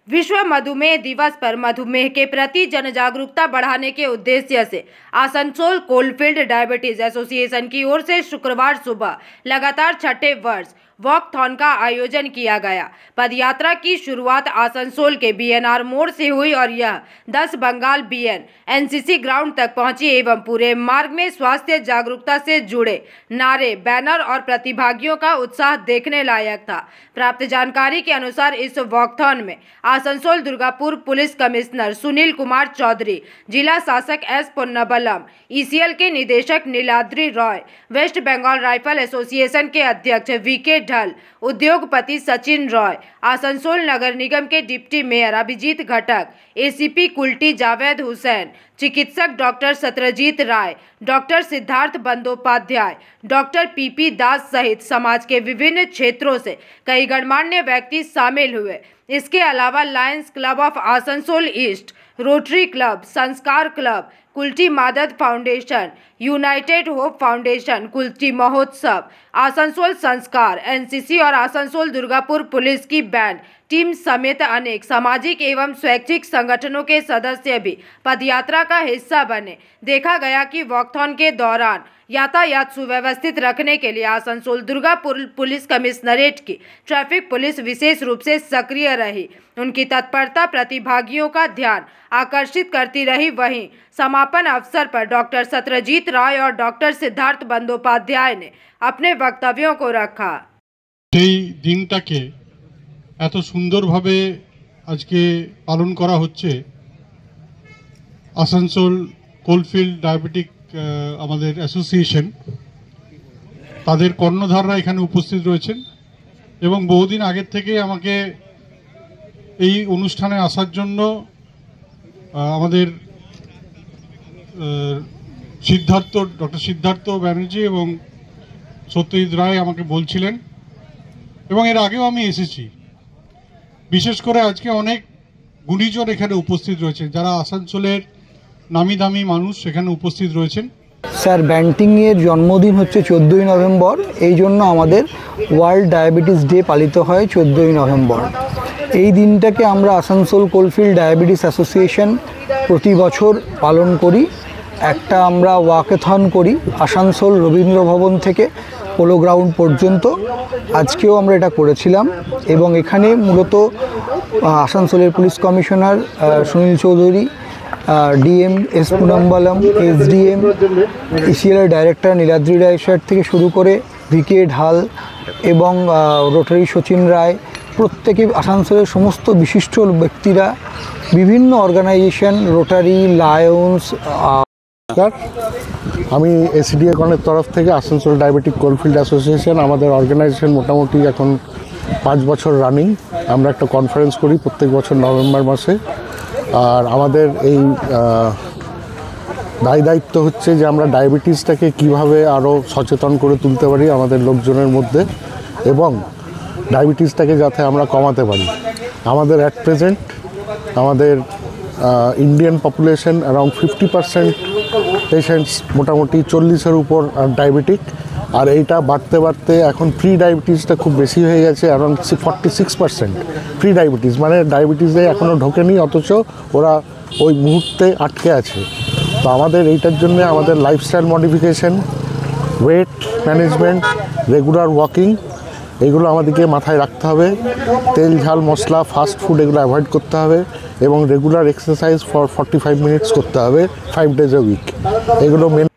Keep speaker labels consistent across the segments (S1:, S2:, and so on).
S1: विश्व मधुमेह दिवस पर मधुमेह के प्रति जन जागरूकता बढ़ाने के उद्देश्य से आसनसोल कोलफील्ड डायबिटीज एसोसिएशन की ओर से शुक्रवार सुबह लगातार छठे वर्ष वॉकथॉन का आयोजन किया गया। पदयात्रा की शुरुआत आसनसोल के बीएनआर मोड़ से हुई और यह 10 बंगाल बीएन एनसीसी ग्राउंड तक पहुंची एवं पूरे मार्ग में स्वास्थ्य जागरूकता से जुड़े नारे, बैनर और प्रतिभागियों का उत्साह देखने लायक था। प्राप्त जानकारी के अनुसार इस वॉकथॉन में आसनसोल दुर्गापुर पुलिस कमिश्नर सुनील कुमार चौधरी, जिला शासक एस पोन्नबलम, ईसीएल के निदेशक Niladri Roy, West Bengal rifle association के अध्यक्ष वीके ढल, उद्योगपति सचिन रॉय, आसनसोल नगर निगम के डिप्टी मेयर अभिजीत घटक, एसीपी कुल्टी जावेद हुसैन, चिकित्सक doctor Satrajit Roy, doctor Siddharth Bandopadhyay, doctor PP Das सहित समाज के विभिन्न क्षेत्रों से कई गणमान्य व्यक्ति शामिल हुए। इसके अलावा Lions Club of Asansol East, Rotary Club, Sanskar Club, Kulti Madad Foundation, United Hope Foundation, Kulti Mahotsav, Asansol Sanskar, NCC और आसनसोल दुर्गापुर पुलिस की बैंड टीम समेत अनेक सामाजिक एवं स्वैच्छिक संगठनों के सदस्य भी पदयात्रा का हिस्सा बने। देखा गया कि वॉकथॉन के दौरान यातायात सुव्यवस्थित रखने के लिए आसनसोल दुर्गापुर पुलिस कमिश्नरेट की ट्रैफिक पुलिस विशेष रूप से सक्रिय रही। उनकी तत्परता प्रतिभागियों का ध्यान आकर्षित करती रही। वहीं समापन अवसर पर डॉक्टर सत्रजीत राय और डॉक्टर सिद्धार्थ बंदोपाध्याय ने अपने वक्तव्यों को रखा।
S2: দিনটাকে এত সুন্দরভাবে আজকে পালন করা হচ্ছে আসানসোল কোলফিল্ড ডায়াবেটিক আমাদের অ্যাসোসিয়েশন, তাদের কর্ণধাররা এখানে উপস্থিত রয়েছেন এবং বহুদিন আগের থেকে আমাকে এই অনুষ্ঠানে আসার জন্য আমাদের ডক্টর সিদ্ধার্থ ব্যানার্জি এবং সত্যজিৎ রায় আমাকে বলছিলেন এবং এর আগেও আমি এসেছি। বিশেষ করে আজকে অনেক গুণীজন এখানে উপস্থিত রয়েছেন, যারা আসানসোলের নামি দামি মানুষ এখানে উপস্থিত রয়েছেন।
S3: স্যার ব্যান্টিংয়ের জন্মদিন হচ্ছে 14ই নভেম্বর, এই জন্য আমাদের ওয়ার্ল্ড ডায়াবেটিস ডে পালিত হয় 14ই নভেম্বর। এই দিনটাকে আমরা আসানসোল কোলফিল্ড ডায়াবেটিস অ্যাসোসিয়েশন প্রতি বছর পালন করি। একটা আমরা ওয়াকেথন করি আসানসোল রবীন্দ্র ভবন থেকে পোলো গ্রাউন্ড পর্যন্ত। আজকেও আমরা এটা করেছিলাম এবং এখানে মূলত আসানসোলের police commissioner Sunil Chowdhury, DM S Ponnambalam, SDM, ইসিএলের ডাইরেক্টর নীলাদ্রি রায় স্যার থেকে শুরু করে ভিকে ঢাল এবং রোটারি সচিন রায়, প্রত্যেকে আসানসোলের সমস্ত বিশিষ্ট ব্যক্তিরা, বিভিন্ন অর্গানাইজেশন, রোটারি, লায়ন্স।
S4: আমি এসিডিএ কনের তরফ থেকে আসানসোল ডায়াবেটিক কোলফিল্ড অ্যাসোসিয়েশন, আমাদের অর্গানাইজেশন মোটামুটি এখন 5 বছর রানিং। আমরা একটা কনফারেন্স করি প্রত্যেক বছর নভেম্বর মাসে। আর আমাদের এই দায়িত্ব হচ্ছে যে আমরা ডায়াবেটিসটাকে কিভাবে আরও সচেতন করে তুলতে পারি আমাদের লোকজনের মধ্যে এবং ডায়াবেটিসটাকে যাতে আমরা কমাতে পারি। আমাদের অ্যাট প্রেজেন্ট আমাদের ইন্ডিয়ান পপুলেশন অ্যারাউন্ড 50% পেশেন্টস, মোটামুটি 40-এর উপর ডায়াবেটিক। আর এইটা বাড়তে বাড়তে এখন প্রি ডায়াবেটিসটা খুব বেশি হয়ে গেছে, অ্যারাউন্ড 46% প্রি ডায়াবেটিস, মানে ডায়াবেটিসে এখনও ঢোকেনি অথচ ওরা ওই মুহূর্তে আটকে আছে। তো আমাদের এইটার জন্য আমাদের lifestyle modification, wait management, regular walking, এগুলো আমাদেরকে মাথায় রাখতে হবে। তেল, ঝাল, মশলা, ফাস্ট ফুড এগুলো অ্যাভয়েড করতে হবে এবং রেগুলার এক্সারসাইজ ফর 45 মিনিটস করতে হবে 5 days a week। এগুলো মেন।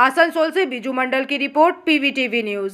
S1: आसनसोल से बिजू मंडल की रिपोर्ट, पीवीटीवी न्यूज़।